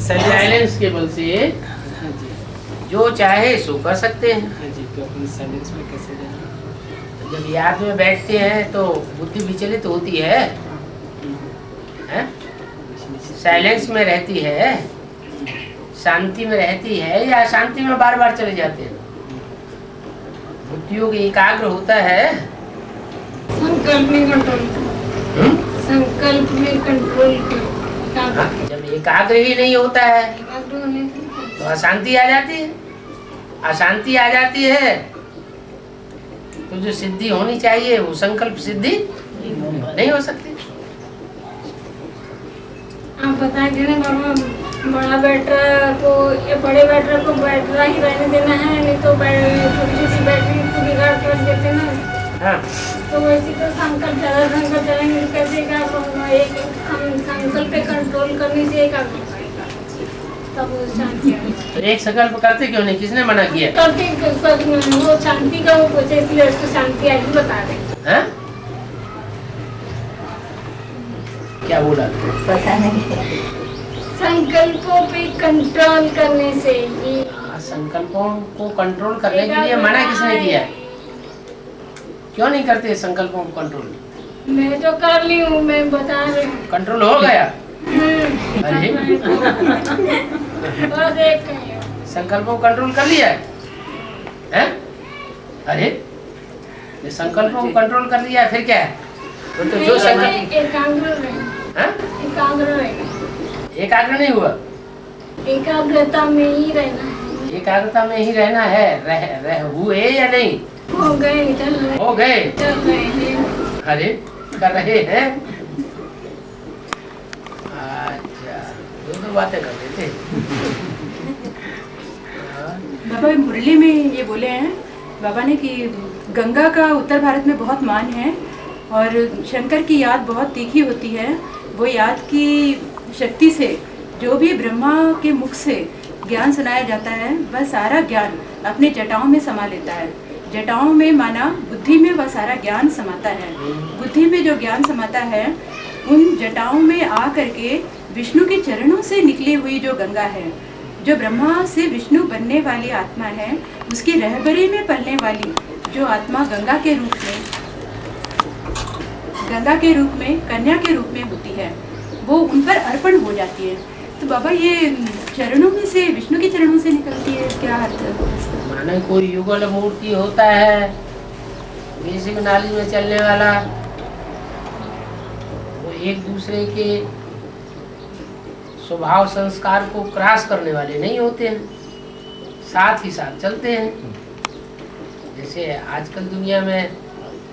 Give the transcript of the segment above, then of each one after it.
Silence के बल से हाँ जी। जो चाहे सो कर सकते हैं। हाँ जी, तो अपन साइलेंस में कैसे रहना? जब याद में बैठते हैं तो बुद्धि विचलित होती है, हैं? साइलेंस में रहती है, शांति में रहती है, या शांति में बार बार चले जाते हैं। बुद्धियों एकाग्र होता है, संकल्प में कंट्रोल, संकल्प में कंट्रोल जब एकाग्र ही नहीं होता है कर तो अशांति आ जाती है। अशांति आ जाती है तो जो सिद्धि होनी चाहिए वो संकल्प सिद्धि नहीं हो सकती। आप बताएं देना बाबा, बड़ा बैटरा को या बड़े बैटरा को बैटरा ही रहने देना है, नहीं तो छोटी छोटी बैटरी को बिगाड़ कर रख देते ना। हाँ। तो वैसे तो संकल्प ज़्यादा संकल्प चलेंगे तो कैसे क्या एक हम संकल्प पे कंट्रोल करने से एकाग्र होगा, तब वो शांति आएगी। तो एक संकल्प करते क्यों नहीं? किसने मना किया? करते वो शांति का वो पूछे, इसलिए उसको शांति आएगी बता रहे हैं? क्या बोला? पता नहीं। संकल्पों पे कंट्रोल करने से ये संकल्पों को कंट्रोल करने के लिए मना किसने किया? क्यों नहीं करते संकल्पों को कंट्रोल? मैं तो कर ली हूँ, मैं बता रही हूँ। कंट्रोल हो गया? अरे बस एक संकल्पों को कंट्रोल कर लिया है? हैं? अरे ये संकल्पों को कंट्रोल कर लिया फिर क्या है? तो जो संकल्प एकाग्र रहेगा, हाँ? एकाग्र रहेगा, एकाग्र नहीं हुआ, एकाग्रता में ही रहना है। एकाग्रता में ही रहना है। रह हुए या नहीं? हो गए, चल रहे, हो गए। चल रहे हैं। अरे कर रहे हैं। अच्छा, दो बातें कर रहे थे। बाबा मुरली में ये बोले हैं बाबा ने कि गंगा का उत्तर भारत में बहुत मान है और शंकर की याद बहुत तीखी होती है। वो याद की शक्ति से जो भी ब्रह्मा के मुख से ज्ञान सुनाया जाता है वह सारा ज्ञान अपने जटाओं में समा लेता है। जटाओं में माना बुद्धि में वह सारा ज्ञान समाता है। बुद्धि में जो ज्ञान समाता है उन जटाओं में आ करके विष्णु के चरणों से निकली हुई जो गंगा है, जो ब्रह्मा से विष्णु बनने वाली आत्मा है, उसकी रहबरी में पलने वाली जो आत्मा गंगा के रूप में कन्या के रूप में होती है, वो उन पर अर्पण हो जाती है। तो बाबा ये चरणों में से विष्णु के चरणों से निकलती है, क्या अर्थ है? माने कोई युगल मूर्ति होता है बेसिक नाली में चलने वाला, वो एक दूसरे के स्वभाव संस्कार को क्रॉस करने वाले नहीं होते हैं, साथ ही साथ चलते हैं। जैसे आजकल दुनिया में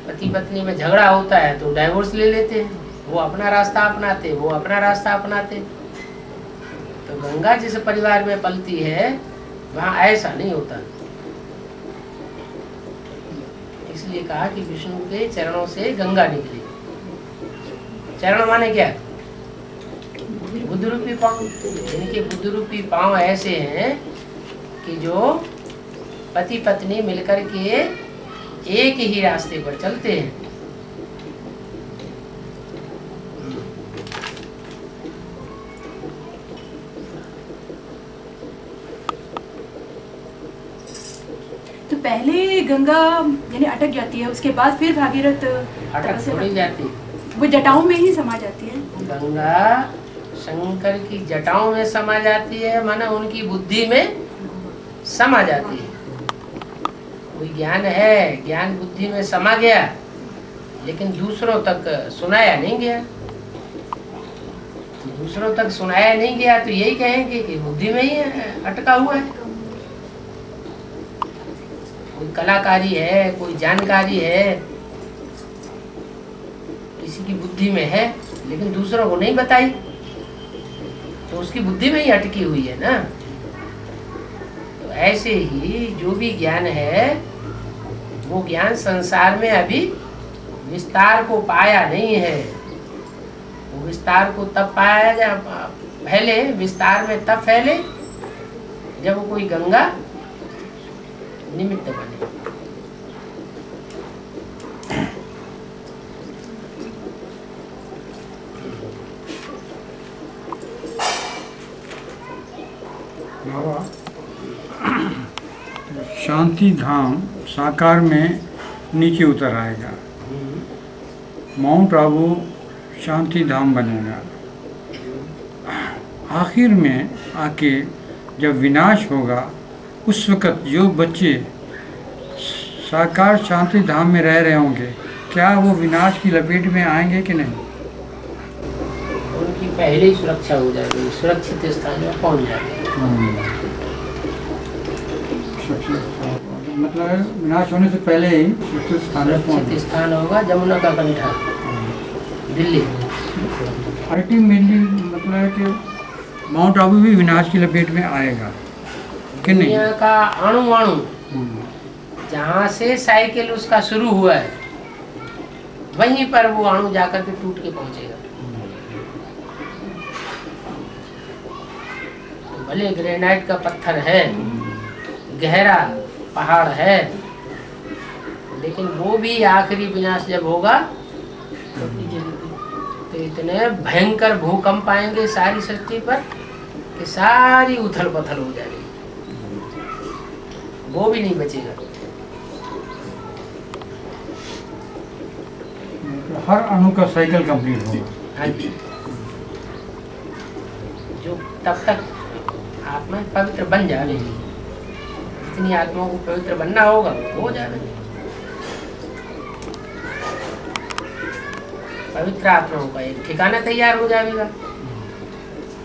पति पत्नी में झगड़ा होता है तो डाइवोर्स ले लेते हैं, वो अपना रास्ता अपनाते, वो अपना रास्ता अपनाते। तो गंगा जिस परिवार में पलती है वहाँ ऐसा नहीं होता। इसलिए कहा कि विष्णु के चरणों से गंगा निकली। चरण माने क्या? बुद्ध रूपी पांव। इनके बुद्ध रूपी पांव ऐसे हैं कि जो पति पत्नी मिलकर के एक ही रास्ते पर चलते हैं। तो पहले गंगा यानी अटक जाती है, उसके बाद फिर भागीरथ अटक थोड़ी जाती, वो जटाओं में ही समा जाती है। गंगा शंकर की जटाओं में समा जाती है, माना उनकी बुद्धि में समा जाती है। कोई ज्ञान है, ज्ञान बुद्धि में समा गया लेकिन दूसरों तक सुनाया नहीं गया। दूसरों तक सुनाया नहीं गया तो यही कहेंगे कि बुद्धि में ही अटका हुआ है। कोई कलाकारी है, कोई जानकारी है, किसी की बुद्धि में है लेकिन दूसरों को नहीं बताई तो उसकी बुद्धि में ही अटकी हुई है ना। तो ऐसे ही जो भी ज्ञान है वो ज्ञान संसार में अभी विस्तार को पाया नहीं है। वो विस्तार को तब पाया जब फैले, विस्तार में तब फैले जब वो कोई गंगा निमित्त बने। बाबा, शांति धाम साकार में नीचे उतर आएगा, माउंट आबू शांति धाम बनेगा। आखिर में आके जब विनाश होगा उस वक़्त जो बच्चे साकार शांति धाम में रह रहे होंगे, क्या वो विनाश की लपेट में आएंगे कि नहीं? उनकी पहले ही सुरक्षा हो जाएगी, सुरक्षित स्थान में पहुंच जाएंगे। मतलब विनाश होने से पहले ही सुरक्षित स्थान में सुरक्षित स्थान होगा जमुना का कंठा, दिल्ली। अल्टीमेटली मतलब है कि माउंट आबू भी विनाश की लपेट में आएगा कि नहीं? दुनिया का अणु अणु जहाँ से साइकिल उसका शुरू हुआ है, वहीं पर वो अणु जाकर के टूट के पहुंचेगा। भले ग्रेनाइट का पत्थर है, गहरा पहाड़ है, लेकिन वो भी आखिरी विनाश जब होगा तो इतने भयंकर भूकंप आएंगे सारी सृष्टि पर कि सारी उथल पथल हो जाएगी, वो भी नहीं बचेगा। हर अणु का साइकिल कंप्लीट होगा। हाँ जी, जो तब तक आत्मा पवित्र बन जाएगी, जितनी आत्माओं को पवित्र बनना होगा वो हो जाएगा। पवित्र आत्माओं का एक ठिकाना तैयार हो जाएगा,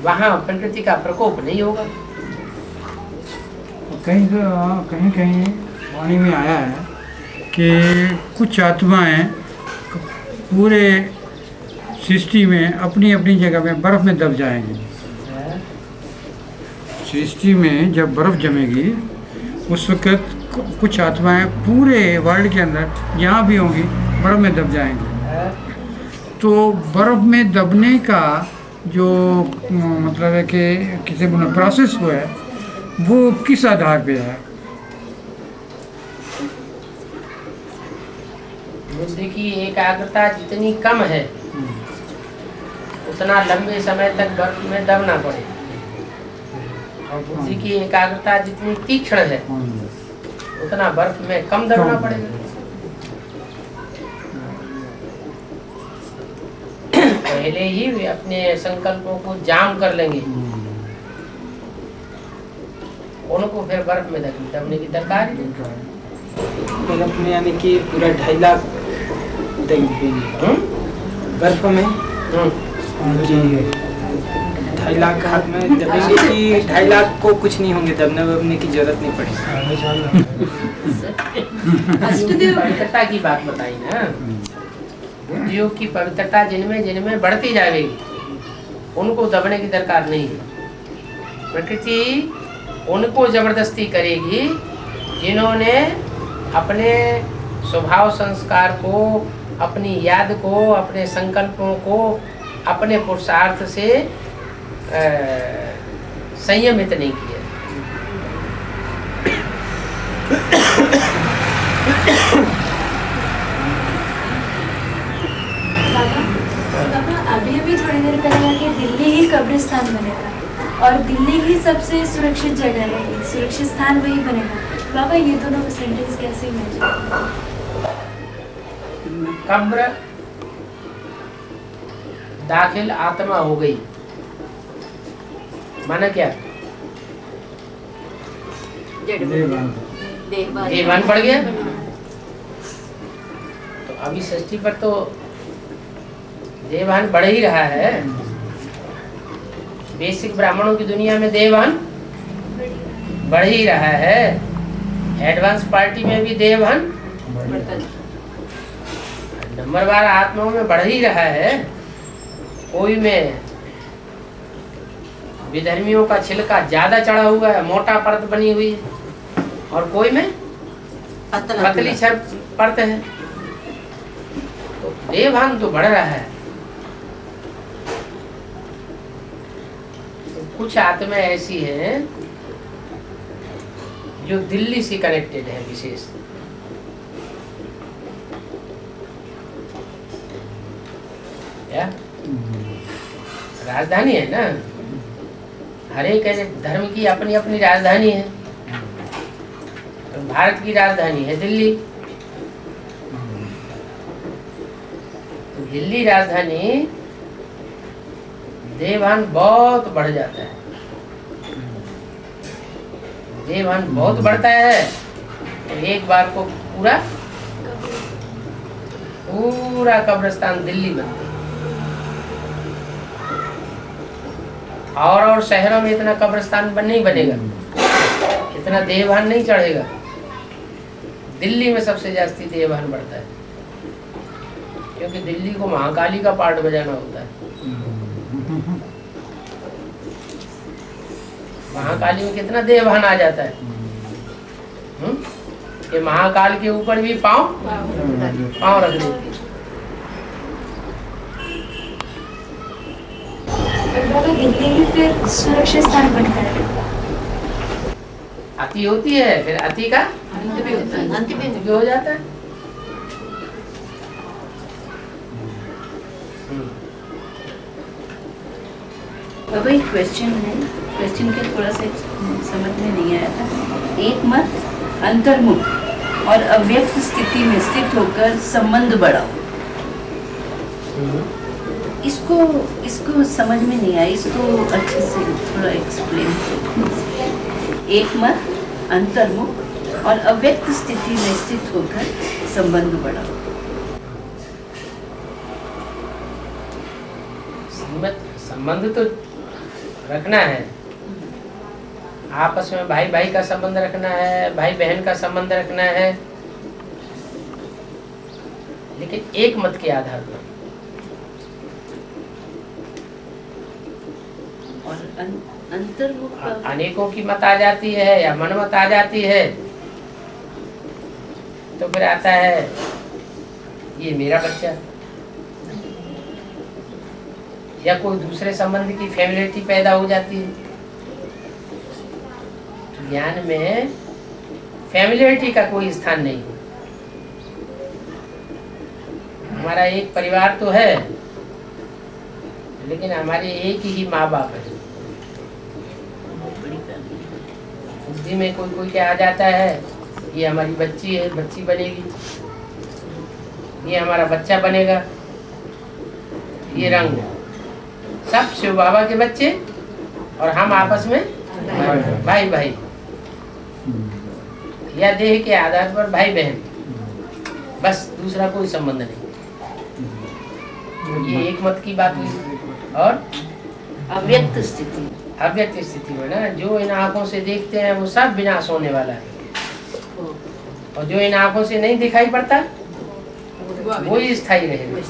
वहाँ प्रकृति का प्रकोप नहीं होगा। कहीं कहीं वाणी में आया है कि कुछ आत्माएं पूरे सृष्टि में अपनी अपनी जगह में बर्फ में दब जाएंगी। सृष्टि में जब बर्फ जमेगी उस वक़्त कुछ आत्माएं पूरे वर्ल्ड के अंदर जहाँ भी होंगी बर्फ में दब जाएंगी। तो बर्फ में दबने का जो मतलब है कि किसी प्रोसेस हुआ है वो किस आधार पे है? बुद्धि की एकाग्रता जितनी कम है उतना लंबे समय तक बर्फ में दबना पड़े, और बुद्धि की एकाग्रता जितनी तीक्ष्ण है उतना बर्फ में कम दबना पड़ेगा। पहले ही वे अपने संकल्पों को जाम कर लेंगे, उनको फिर बर्फ में दबने की दरकार ही नहीं। बर्फ में यानी कि पूरा 2.5 लाख बर्फ में 2.5 लाख हाथ में दबेंगे कि 2.5 लाख को कुछ नहीं होंगे, दबने वबने की जरूरत नहीं पड़ेगी। पवित्रता की बात बताई ना, बुद्धियोग की पवित्रता जिनमें जिनमें बढ़ती जाएगी उनको दबने की दरकार नहीं है। प्रकृति उनको जबरदस्ती करेगी जिन्होंने अपने स्वभाव संस्कार को, अपनी याद को, अपने संकल्पों को अपने पुरुषार्थ से संयमित नहीं किया। अभी अभी थोड़ी देर पहले कि दिल्ली ही कब्रिस्तान बनेगा और दिल्ली ही सबसे सुरक्षित जगह रहेगी, सुरक्षित स्थान वही बनेगा। बाबा ये दोनों सेंटेंस कैसे मैच? कब्र दाखिल आत्मा हो गई, माना क्या? देवान बढ़ गया। तो अभी सृष्टि पर तो देवान बढ़ ही रहा है। बेसिक ब्राह्मणों की दुनिया में देवान बढ़ ही रहा है, एडवांस पार्टी में भी देवान नंबरवार आत्माओं में बढ़ ही रहा है। कोई में विधर्मियों का छिलका ज्यादा चढ़ा हुआ है, मोटा परत बनी हुई है, और कोई में पतली परत है। तो देवान तो बढ़ रहा है। तो कुछ आत्मा ऐसी हैं जो दिल्ली से कनेक्टेड है, विशेष या राजधानी है ना, हर एक धर्म की अपनी अपनी राजधानी है। तो भारत की राजधानी है दिल्ली, तो दिल्ली राजधानी देवभान बहुत बढ़ जाता है। देवभान बहुत बढ़ता है तो एक बार को पूरा कब्रिस्तान दिल्ली बनता है। और शहरों में इतना कब्रिस्तान नहीं बनेगा, इतना देवभान नहीं चढ़ेगा। दिल्ली में सबसे जास्ती देवभान बढ़ता है, क्योंकि दिल्ली को महाकाली का पार्ट बजाना होता है। महाकाली में कितना देवभान आ जाता है कि महाकाल के ऊपर भी पाँव रख देती। दिल्ली ही फिर सुरक्षित स्थान बनता है। अति होती है, फिर अति का अंत भी होता है, अंत भी हो जाता है। बाबा एक क्वेश्चन है, क्वेश्चन के थोड़ा सा समझ में नहीं आया था। एक मत अंतर्मुख और अव्यक्त स्थिति में स्थित होकर संबंध बढ़ाओ, इसको समझ में नहीं आया, इसको अच्छे से थोड़ा एक्सप्लेन। एक मत अंतर्मुख और अव्यक्त स्थिति में स्थित होकर संबंध बढ़ाओ। संबंध तो रखना है, आपस में भाई भाई का संबंध रखना है, भाई बहन का संबंध रखना है, लेकिन एक मत के आधार पर। और अंतर्मुख अनेकों की मत आ जाती है या मनमत आ जाती है, तो फिर आता है ये मेरा बच्चा, या कोई दूसरे संबंध की फैमिलिटी पैदा हो जाती है। ज्ञान में फैमिलिटी का कोई स्थान नहीं। हमारा एक परिवार तो है, लेकिन हमारे एक ही माँ बाप है। बुद्धि में कोई क्या आ जाता है, ये हमारी बच्ची है, बच्ची बनेगी, ये हमारा बच्चा बनेगा, ये रंग सब शिव बाबा के बच्चे और हम आपस में भाई भाई, या देह के आधार पर भाई बहन, बस दूसरा कोई संबंध नहीं। ये एक मत की बात हुई। और अव्यक्त स्थिति, अव्यक्त स्थिति में ना, जो इन आंखों से देखते हैं वो सब विनाश होने वाला है, और जो इन आंखों से नहीं दिखाई पड़ता वो ही स्थायी रहेगा।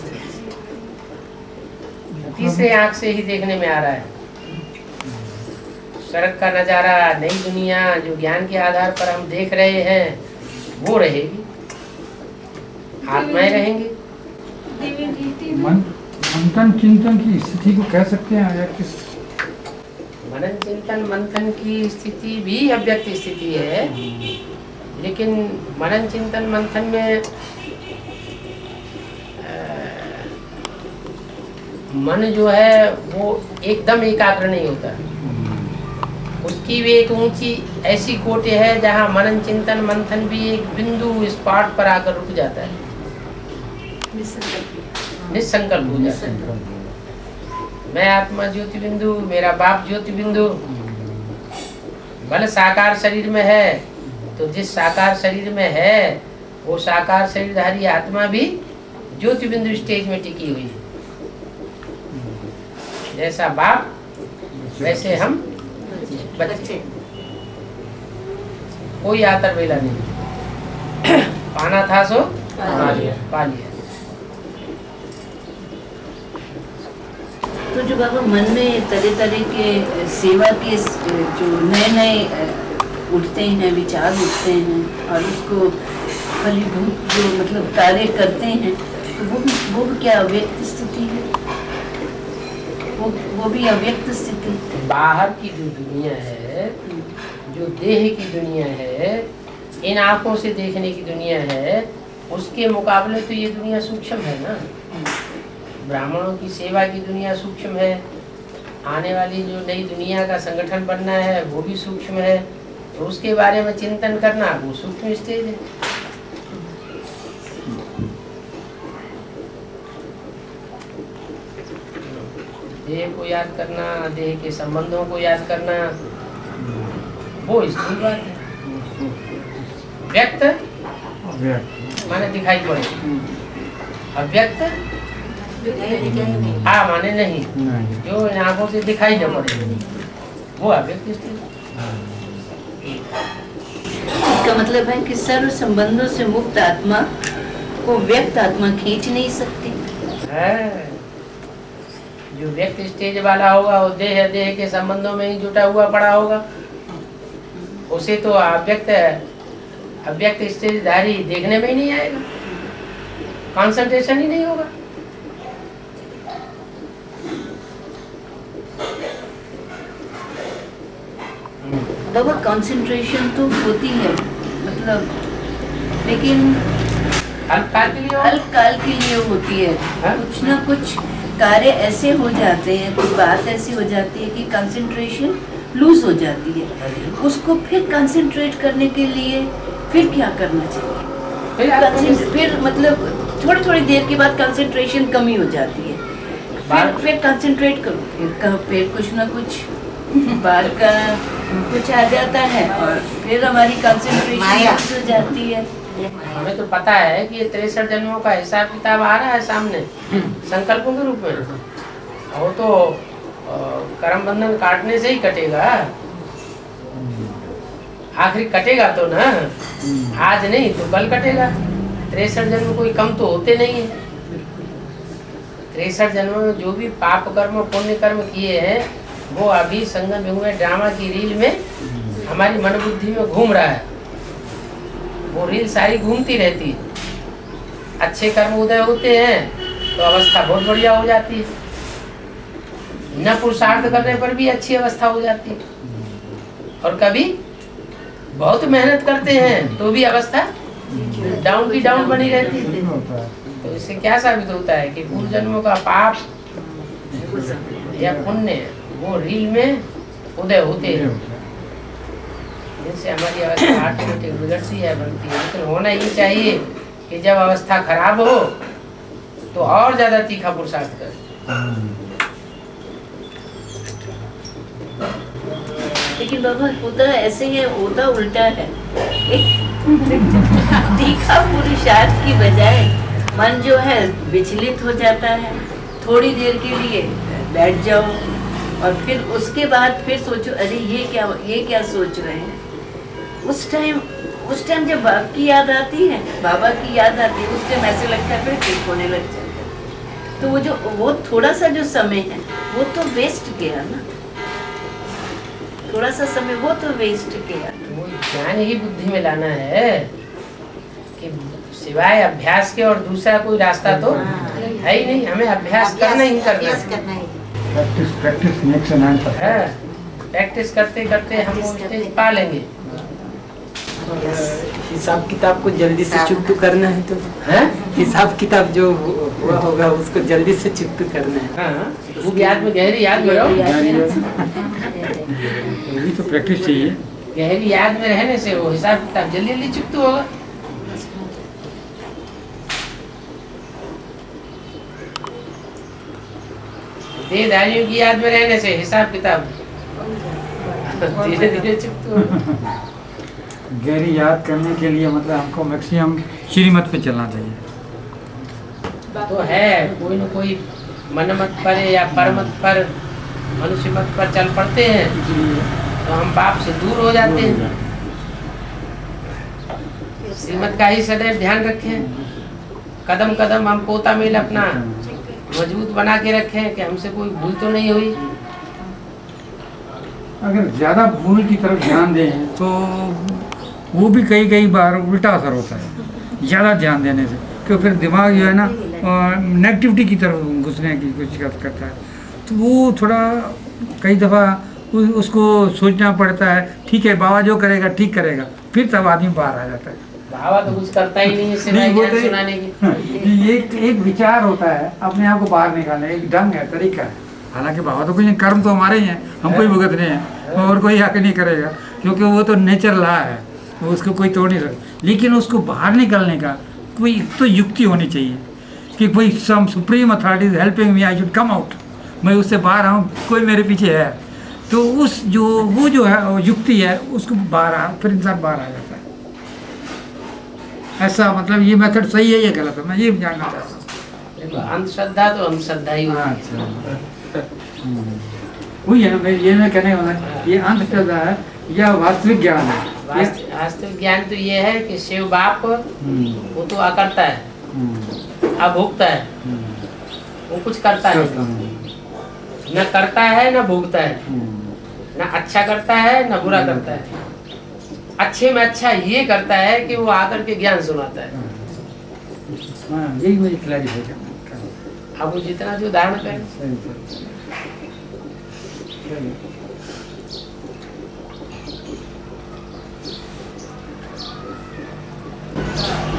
तीसरे आंख से ही देखने में आ रहा है स्वर्ग का नजारा, नई दुनिया जो ज्ञान के आधार पर हम देख रहे हैं वो रहेगी, आत्माएं रहेंगी। मंथन चिंतन की स्थिति को कह सकते हैं या किस? मनन चिंतन मंथन की स्थिति भी अव्यक्त स्थिति है, लेकिन मनन चिंतन मंथन में मन जो है वो एकदम एकाग्र नहीं होता। उसकी भी एक ऊंची ऐसी कोटि है जहाँ मनन चिंतन मंथन भी एक बिंदु स्पॉट पर आकर रुक जाता है, निसंकल्प हो जाता है। मैं आत्मा ज्योति बिंदु, मेरा बाप ज्योति बिंदु, भले साकार शरीर में है, तो जिस साकार शरीर में है वो साकार शरीरधारी आत्मा भी ज्योति बिंदु स्टेज में टिकी हुई है। जैसा बाप वैसे हम बच्चे, कोई आतर वेला नहीं, पाना था सो पा लिया। तो जो बाबा मन में तरह तरह के सेवा के जो नए नए उठते हैं, विचार उठते हैं, और उसको फलीभूत जो मतलब कार्य करते हैं, तो वो भी क्या अव्यक्त स्थिति है? वो भी अव्यक्त स्थिति। बाहर की जो दुनिया है, जो देह की दुनिया है, इन आंखों से देखने की दुनिया है, उसके मुकाबले तो ये दुनिया सूक्ष्म है ना। ब्राह्मणों की सेवा की दुनिया सूक्ष्म है, आने वाली जो नई दुनिया का संगठन बनना है वो भी सूक्ष्म है, तो उसके बारे में चिंतन करना वो सूक्ष्म स्टेज है। देह को याद करना, देह के संबंधों को याद करना, वो स्थूल बात है। व्यक्त माने दिखाई पड़े, अव्यक्त हाँ माने नहीं, जो इन आंखों से दिखाई न पड़े, वो अव्यक्त स्थिति। इसका मतलब है कि सर्व संबंधों से मुक्त आत्मा को व्यक्त आत्मा खींच नहीं सकती है। जो व्यक्त स्टेज वाला होगा वो देह देह के संबंधों में ही जुटा हुआ पड़ा होगा, उसे तो अव्यक्त स्टेज धारी देखने में ही नहीं आएगा, कंसंट्रेशन ही नहीं होगा। बाबा कंसंट्रेशन तो होती है, मतलब लेकिन अल्पकाल के लिए अल्पकाल के लिए होती है। कुछ ना कुछ कार्य ऐसे हो जाते हैं, कोई बात ऐसी हो जाती है कि कंसंट्रेशन लूज हो जाती है। उसको फिर कंसंट्रेट करने के लिए फिर क्या करना चाहिए? फिर मतलब थोड़ी थोड़ी देर के बाद कंसंट्रेशन कमी हो जाती है, फिर कंसंट्रेट करो, फिर कुछ ना कुछ बात का कुछ आ जाता है और फिर हमारी कंसंट्रेशन हो जाती है। हमें तो पता है कि ये 63 जन्मों का हिसाब किताब आ रहा है सामने संकल्पों के रूप में, वो तो कर्म बंधन काटने से ही कटेगा, आखिर कटेगा तो ना, आज नहीं तो कल कटेगा। 63 जन्म कोई कम तो होते नहीं है। 63 जन्म में जो भी पाप कर्म पुण्य कर्म किए हैं वो अभी संगम युग में ड्रामा की रील में हमारी मन बुद्धि में घूम रहा है, वो रील सारी घूमती रहती है। अच्छे कर्म उदय होते हैं तो अवस्था बहुत बढ़िया हो जाती है, न पुरुषार्थ करने पर भी अच्छी अवस्था हो जाती है, और कभी बहुत मेहनत करते हैं तो भी अवस्था डाउन की डाउन बनी रहती है। तो इससे क्या साबित होता है कि पूर्व जन्मों का पाप या पुण्य वो रील में उदय होते हैं, जिनसे हमारी अवस्था ऑटोमेटिक बिगड़ती है, बनती है। लेकिन होना ही चाहिए कि जब अवस्था खराब हो तो और ज्यादा तीखा पुरुषार्थ कर। लेकिन बाबा होता ऐसे है, होता उल्टा है। तीखा पुरुषार्थ की बजाय मन जो है विचलित हो जाता है, थोड़ी देर के लिए बैठ जाओ और फिर उसके बाद फिर सोचो, अरे ये क्या सोच रहे हैं। उस टाइम जब बाप की याद आती है, बाबा की याद आती है, उस टाइम ऐसे लगता है फिर ठीक होने लग जाता है। तो वो थोड़ा सा जो समय है वो तो वेस्ट गया ना, थोड़ा सा समय वो तो वेस्ट किया। वो ज्ञान ही बुद्धि में लाना है कि सिवाय अभ्यास के और दूसरा कोई रास्ता तो है ही नहीं। हमें अभ्यास करना ही करना है। Practice makes a man perfect. Practice करते करते हम वो स्टेज पा लेंगे। हिसाब किताब को जल्दी से चुप करना है, तो हिसाब किताब जो हुआ होगा उसको जल्दी से चुप करना है। वो याद में गहरी याद में रहो, यही तो प्रैक्टिस चाहिए। गहरी याद में रहने से वो हिसाब किताब जल्दी जल्दी चुप तो होगा। देहधारियों की याद में रहने से हिसाब किताब धीरे धीरे चुप तो होगा। गहरी याद करने के लिए मतलब हमको मैक्सिमम श्रीमत पे चलना चाहिए। तो है कोई न कोई मन मत पर या परमत पर मनुष्य मत पर चल पड़ते हैं तो हम बाप से दूर हो जाते हैं। श्रीमत का ही सदैव ध्यान रखें, कदम कदम हम पोता मेल अपना मजबूत बना के रखें कि हमसे कोई भूल तो नहीं हुई। अगर ज़्यादा भूल की तरफ ध्यान दें तो वो भी कई बार उल्टा असर होता है ज़्यादा ध्यान देने से, क्योंकि फिर दिमाग जो है ना नेगेटिविटी की तरफ घुसने की कोशिश करता है। तो वो थोड़ा कई दफ़ा उसको सोचना पड़ता है, ठीक है बाबा जो करेगा ठीक करेगा, फिर तब आदमी बाहर आ जाता है। बाबा तो कुछ करता ही नहीं है सिवाय ज्ञान सुनाने की। एक विचार होता है अपने आप को बाहर निकालने, एक ढंग है, तरीका है। हालांकि बाबा तो कुछ नहीं, कर्म तो हमारे ही हैं, हम कोई भुगतने हैं, और कोई हक नहीं करेगा, क्योंकि वो तो नेचर ला है, वो उसको कोई तोड़ नहीं सकता। लेकिन उसको बाहर निकलने का कोई तो युक्ति होनी चाहिए कि कोई some supreme authority is helping me, I should come out, मैं उससे बाहर आऊँ, कोई मेरे पीछे है, तो उस जो वो जो है वो युक्ति है, उसको बाहर आ, फिर इंसान बाहर आ जाता है। ऐसा मतलब ये मेथड सही है या गलत है, मैं ये जानना चाहता हूँ। देखो अंधश्रद्धा तो अंधश्रद्धा ही होती है। वही है ना, ये मैं कहने वाला, ये अंधश्रद्धा है या वास्तविक ज्ञान है? वास्तविक ज्ञान तो ये है कि शिव बाप वो तो अकर्ता है, अभोक्ता है, वो कुछ करता है, न करता है न भोगता है, न अच्छा करता है न बुरा करता है। अच्छे में अच्छा ये करता है कि वो आकर के ज्ञान सुनाता है। यही मुझे क्लैरिफाई करना। अब वो जितना जो धारण करे।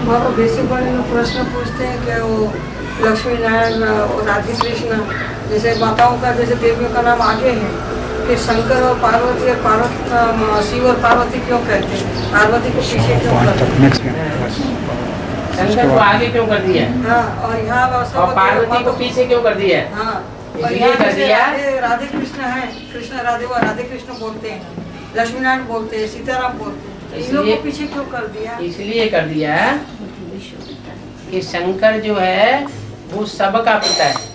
बाबा बेसिक वाले लोग प्रश्न पूछते हैं कि वो लक्ष्मी नारायण और राधे कृष्ण जैसे माताओं का, जैसे देवियों का नाम आगे है, कि शंकर और पार्वती और शिव और पार्वती क्यों कहते हैं, पार्वती को पीछे क्यों करते हैं? शंकर को आगे क्यों कर दिया? हाँ, और यहाँ और पार्वती को पीछे क्यों कर दिया? हाँ, और यहाँ राधे कृष्ण है, कृष्ण राधे व राधे कृष्ण बोलते हैं, लक्ष्मी नारायण बोलते हैं, सीताराम बोलते हैं, इन लोगों को पीछे क्यों कर दिया? इसलिए कर दिया कि शंकर जो है वो सबका पिता है।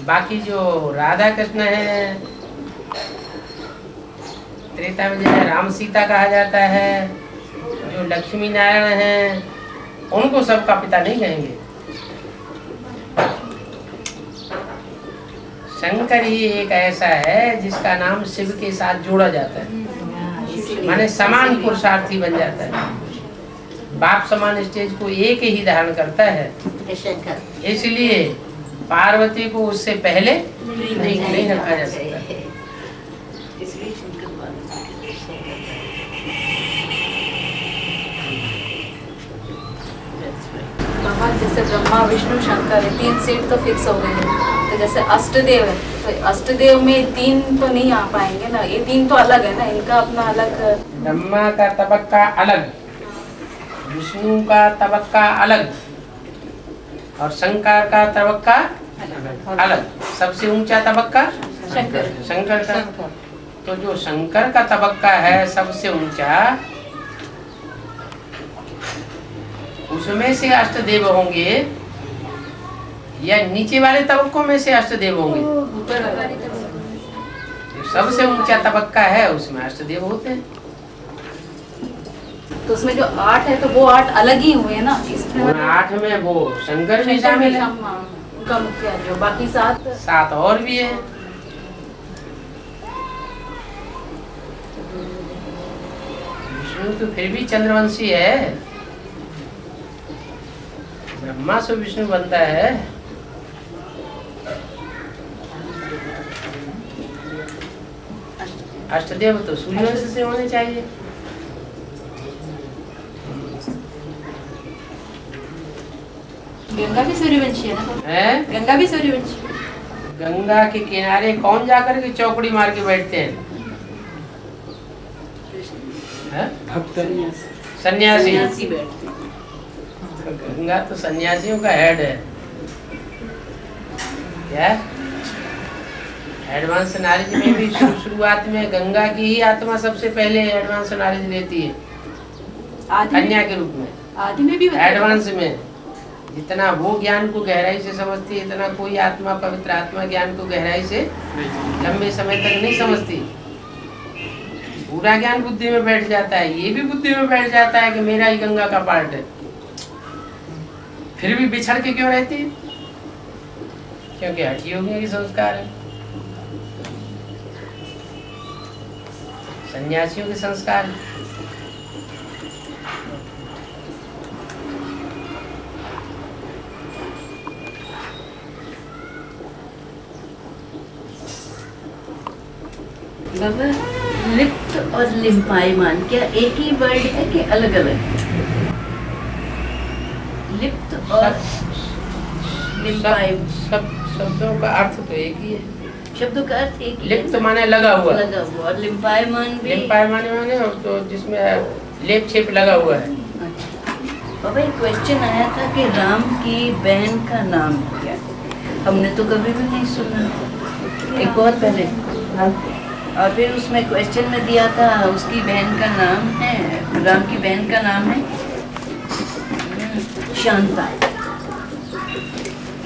बाकी जो राधा कृष्ण है, त्रेता में जैसे राम सीता कहा जाता है, जो लक्ष्मी नारायण है, उनको सबका पिता नहीं कहेंगे। शंकर ही एक ऐसा है जिसका नाम शिव के साथ जोड़ा जाता है, माने समान पुरुषार्थी बन जाता है। बाप समान स्टेज को एक ही धारण करता है, इसलिए पार्वती को उससे पहले नहीं रखा जा सकता। जैसे ब्रह्मा विष्णु शंकर है, 3 सीट तो फिक्स हो गई है, तो जैसे अष्टदेव है, तो अष्टदेव में 3 तो नहीं आ पाएंगे ना, ये 3 तो अलग है ना, इनका अपना अलग। ब्रह्मा का तबक्का अलग, विष्णु का तबक्का अलग, और शंकर का तबक्का अलग। सबसे ऊंचा तबक्का शंकर का। तो जो शंकर का तबक्का है सबसे ऊंचा, उसमें से अष्टदेव होंगे या नीचे वाले तबक्कों में से अष्टदेव होंगे? सबसे ऊंचा तबक्का है उसमें अष्टदेव होते हैं। तो उसमें जो 8 है तो वो 8 अलग ही हुए ना, इसमें 8 में वो शंकर भी शामिल है, उनका मुख्य जो बाकी 7 और भी है। विष्णु तो फिर भी चंद्रवंशी है, ब्रह्मा से विष्णु बनता है। अष्टदेव तो सूर्यवंश से होने चाहिए। गंगा भी सूर्यवंशी है ना? गंगा भी सूर्यवंशी। गंगा के किनारे कौन जाकर के चौकड़ी मार के बैठते हैं? सन्यासी बैठते। गंगा तो सन्यासियों का हेड है। क्या एडवांस नॉलेज में भी शुरुआत में गंगा की ही आत्मा सबसे पहले एडवांस नॉलेज लेती है, कन्या के रूप में। आदि में भी एडवांस में जितना वो ज्ञान को गहराई से समझती है, इतना कोई आत्मा, पवित्र आत्मा ज्ञान को गहराई से लंबे समय तक नहीं समझती। पूरा ज्ञान बुद्धि में बैठ जाता है, ये भी बुद्धि में बैठ जाता है कि मेरा ही गंगा का पार्ट है, फिर भी बिछड़ के क्यों रहती है? क्योंकि हठी योगियों की संस्कार है, सन्यासियों के संस्कार है। बाबा, लिप्त और लिम्पायमान क्या एक ही वर्ड है कि अलग अलग? लिप्त और शब्दों का अर्थ तो एक ही है। शब्दों का अर्थ एक ही लिप्त माने लगा हुआ, लगा हुआ, और लिम्पायमान भी लिम्पायमान माने तो जिसमें लेप छेप लगा हुआ है। बाबा एक क्वेश्चन आया था कि राम की बहन का नाम क्या है? हमने तो कभी भी नहीं सुना, एक बहुत पहले। और फिर उसमें क्वेश्चन में दिया था उसकी बहन का नाम है, राम की बहन का नाम है शांता।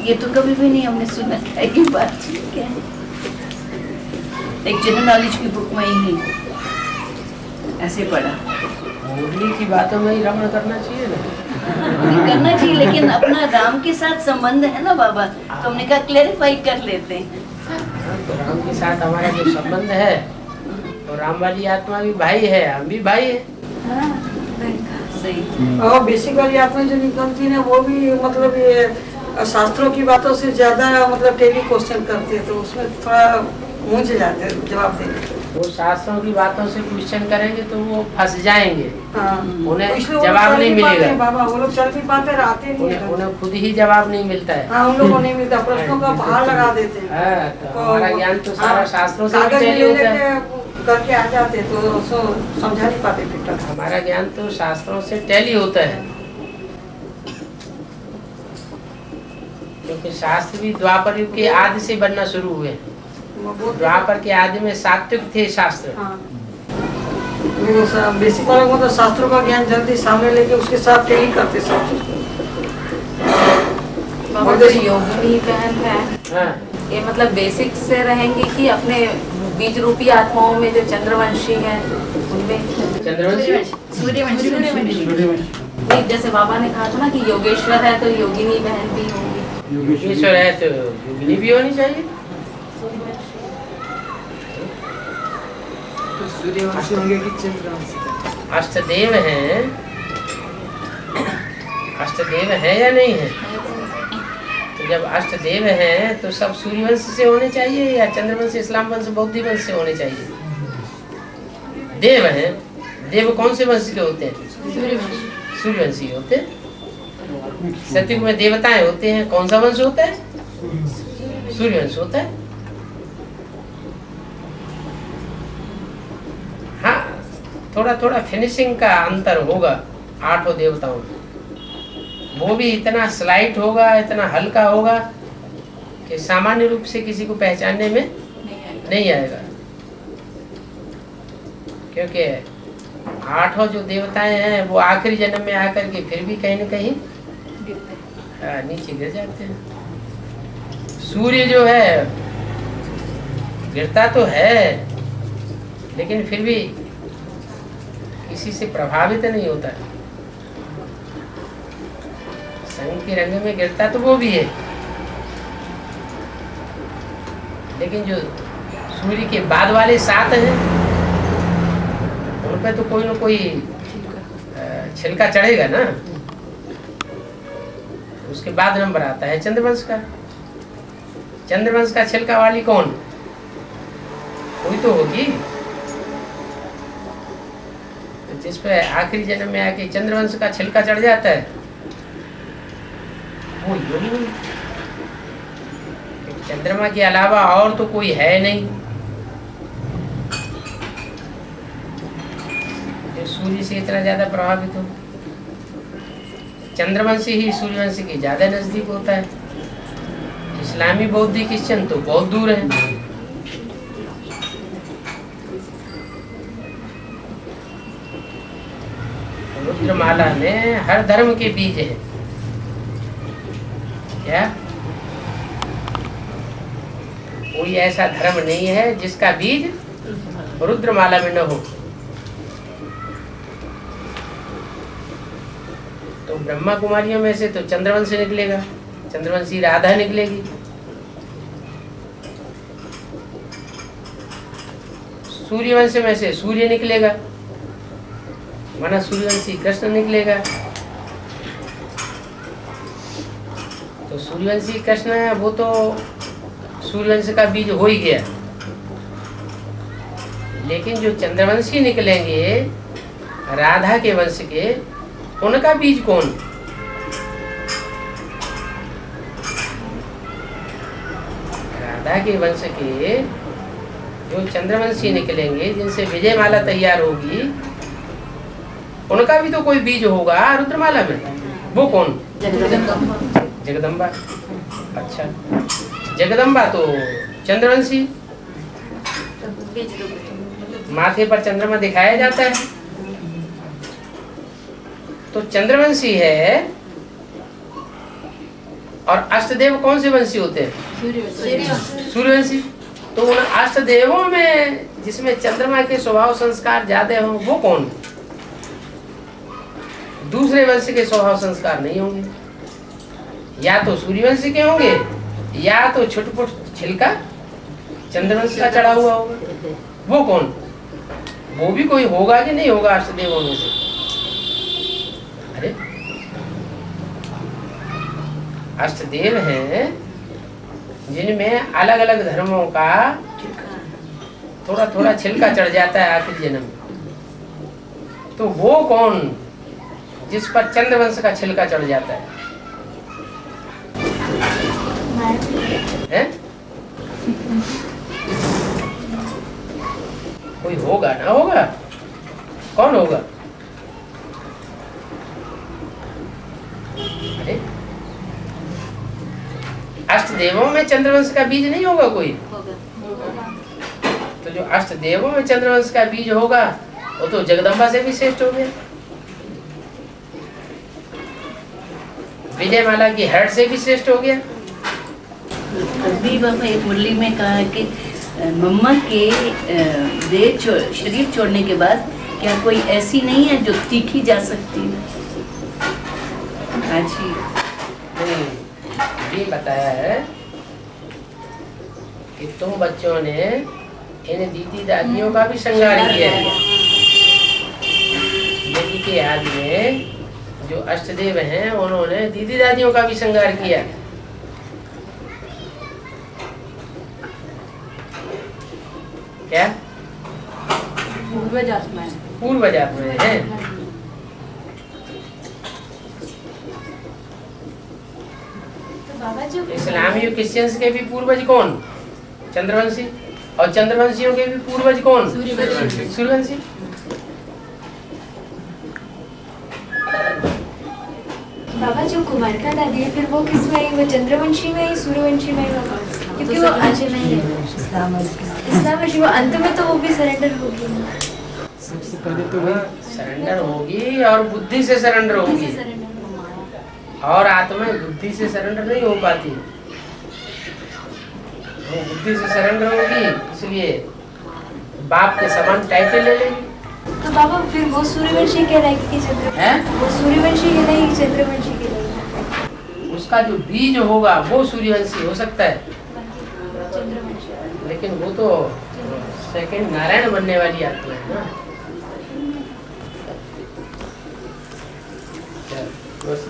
ये तो कभी भी नहीं हमने सुना, क्या की बात क्या है? एक जनरल नॉलेज की बुक में ही ऐसे पढ़ा। मुरली की बातों में ही रमण करना चाहिए ना। करना चाहिए, लेकिन अपना राम के साथ संबंध है ना बाबा, तो हमने कहा क्लेरिफाई कर लेते हैं। तो राम के साथ हमारा जो संबंध है, तो राम वाली आत्मा भी भाई है, हम भी भाई है। सही। और बेसिकली आत्मा जो निकलती है वो भी मतलब ये शास्त्रों की बातों से ज्यादा मतलब टेली क्वेश्चन करते हैं, तो उसमें थोड़ा मूंझ जाते हैं जवाब देने। वो शास्त्रों की बातों से क्वेश्चन करेंगे तो वो फंस जाएंगे, हाँ। उन्हें इसलिए वो जवाब चल नहीं भी पाते मिलेगा। हैं बाबा, वो लोग चल भी पाते रहते नहीं है। उन्हें खुद ही जवाब नहीं मिलता है। हाँ, उन लोगों को नहीं मिलता, प्रश्नों का भार लगा देते हैं। हाँ, तो हमारा ज्ञान तो सारा हाँ, शास्त्रों से कागज में भी ले होता है। लेके करके आ जाते तो समझा नहीं पाते फिर तक। हमारा ज्ञान तो शास्त्रों से टैली होता है, क्योंकि शास्त्र भी द्वापर युग के आदि से बनना शुरू हुए। द्वापर के आदि में सात्विक थे शास्त्र। हाँ। बेसिक वालों को तो शास्त्रों का ज्ञान जल्दी सामने लेके उसके साथ टेली करते सब चीज। बाबा जो योगिनी बहन है, हाँ। ये मतलब बेसिक से रहेंगी कि अपने बीज रूपी आत्माओं में जो चंद्रवंशी है उनमें? चंद्रवंशी, सूर्यवंशी। नहीं, जैसे बाबा ने कहा था ना कि योगेश्वर है तो योगिनी बहन भी होंगी। योगेश्वर है तो योगिनी भी होनी चाहिए। सूर्यवंशी होंगे कि चंद्रवंशी? अष्टदेव हैं, अष्टदेव है या नहीं है? तो जब अष्टदेव हैं तो सब सूर्यवंश से होने चाहिए या चंद्रवंश, इस्लाम वंश, बौद्ध वंश से होने चाहिए? देव हैं, देव कौन से वंश के होते हैं? सूर्यवंशी होते हैं। सतयुग में देवताएं होते हैं, कौन सा वंश होता है? सूर्यवंश होता है। हाँ, थोड़ा थोड़ा फिनिशिंग का अंतर होगा आठों देवताओं में। वो भी इतना स्लाइट होगा, इतना हल्का होगा कि सामान्य रूप से किसी को पहचानने में नहीं आएगा, क्योंकि आठों जो देवताएं हैं वो आखिरी जन्म में आकर के फिर भी कहीं न कहीं नीचे गिर जाते हैं। सूर्य जो है गिरता तो है, लेकिन फिर भी किसी से प्रभावित नहीं होता है। संग के रंग में गिरता तो वो भी है, लेकिन जो सूर्य के बाद वाले 7 हैं उन पे तो कोई ना कोई छिलका चढ़ेगा ना। उसके बाद नंबर आता है चंद्रवंश का। चंद्रवंश का छिलका वाली कौन? कोई तो होगी। तो जिस पे आखिरी जन्म में आके चंद्रवंश का छिलका चढ़ जाता है वो योगी। चंद्रमा के अलावा और तो कोई है नहीं जो सूर्य से इतना ज्यादा प्रभावित हो। चंद्रवंशी ही सूर्यवंशी के ज्यादा नजदीक होता है। इस्लामी बौद्ध क्रिश्चियन तो बहुत दूर है। रुद्रमाला में हर धर्म के बीज है। क्या कोई ऐसा धर्म नहीं है जिसका बीज रुद्रमाला में न हो? तो ब्रह्मा कुमारियों में से तो चंद्रवंशी निकलेगा, चंद्रवंशी राधा निकलेगी। सूर्यवंश में से सूर्य निकलेगा, वरना सूर्यवंशी कृष्ण निकलेगा। तो सूर्यवंशी कृष्ण है, वो तो सूर्यवंश का बीज हो ही गया। लेकिन जो चंद्रवंशी निकलेंगे राधा के वंश के, उनका बीज कौन? राधा के वंश के जो चंद्रवंशी निकलेंगे, जिनसे विजयमाला तैयार होगी, उनका भी तो कोई बीज होगा रुद्रमाला में। वो कौन? जगदम्बा। अच्छा, जगदम्बा तो चंद्रवंशी, माथे पर चंद्रमा दिखाया जाता है, तो चंद्रवंशी है। और अष्टदेव कौन से वंशी होते हैं? सूर्यवंशी। तो उन अष्टदेवों में जिसमें चंद्रमा के स्वभाव संस्कार ज्यादा हो, वो कौन? दूसरे वंश के स्वभाव संस्कार नहीं होंगे, या तो सूर्यवंशी के होंगे, या तो छुटपुट छिलका चंद्रवंश का चढ़ा हुआ होगा। वो कौन? वो भी कोई होगा कि नहीं होगा अष्टदेवों में से? अरे अष्टदेव हैं जिनमें अलग अलग धर्मों का थोड़ा थोड़ा छिलका चढ़ जाता है आखिरी जन्म। तो वो कौन जिस पर चंद्रवंश का छिलका चढ़ जाता है? हैं? कोई होगा ना होगा? कौन होगा? अरे अष्टदेवों में चंद्रवंश का बीज नहीं होगा कोई? तो जो अष्टदेवों में चंद्रवंश का बीज होगा वो तो जगदम्बा से भी श्रेष्ठ हो गया, विजयमाला की हर्ट से भी श्रेष्ठ हो गया। अभी बाबा एक मुरली में कहा है कि मम्मा के शरीर छोड़ने के बाद क्या कोई ऐसी नहीं है जो तीखी जा सकती है? आज ये बताया है कि तुम बच्चों ने इन दीदी दादियों का भी श्रृंगार किया है। दीदी के याद में जो अष्टदेव हैं उन्होंने दीदी दादियों का भी श्रृंगार किया। क्या? पूर्वज आत्माएं। पूर्वज आत्माएं हैं। इस्लामी और क्रिश्चियंस के भी पूर्वज कौन? चंद्रवंशी। और चंद्रवंशियों के भी पूर्वज कौन? सूर्यवंशी। बाबा जो कुमारिका दादी है फिर वो किस में आई? वो चंद्रवंशी में आई, सूर्यवंशी में आई? क्योंकि वो अंत में है इस्लामवंशी, वो अंत में तो वो भी सरेंडर होगी। सबसे पहले तो वही सरेंडर होगी और बुद्धि से सरेंडर होगी, और आत्मा बुद्धि से सरेंडर नहीं हो पाती। वो बुद्धि से सरेंडर होगी, इसलिए बाप के समान टाइटल ले लेगी। तो बाबा फिर वो सूर्यवंशी कहलाएगी कि चंद्रवंशी? वो सूर्यवंशी कहलाएगी, चंद्रवंशी कहलाएगी? उसका जो बीज होगा वो सूर्यवंशी हो सकता है, लेकिन वो तो सेकंड नारायण बनने वाली आत्मा है ना। बस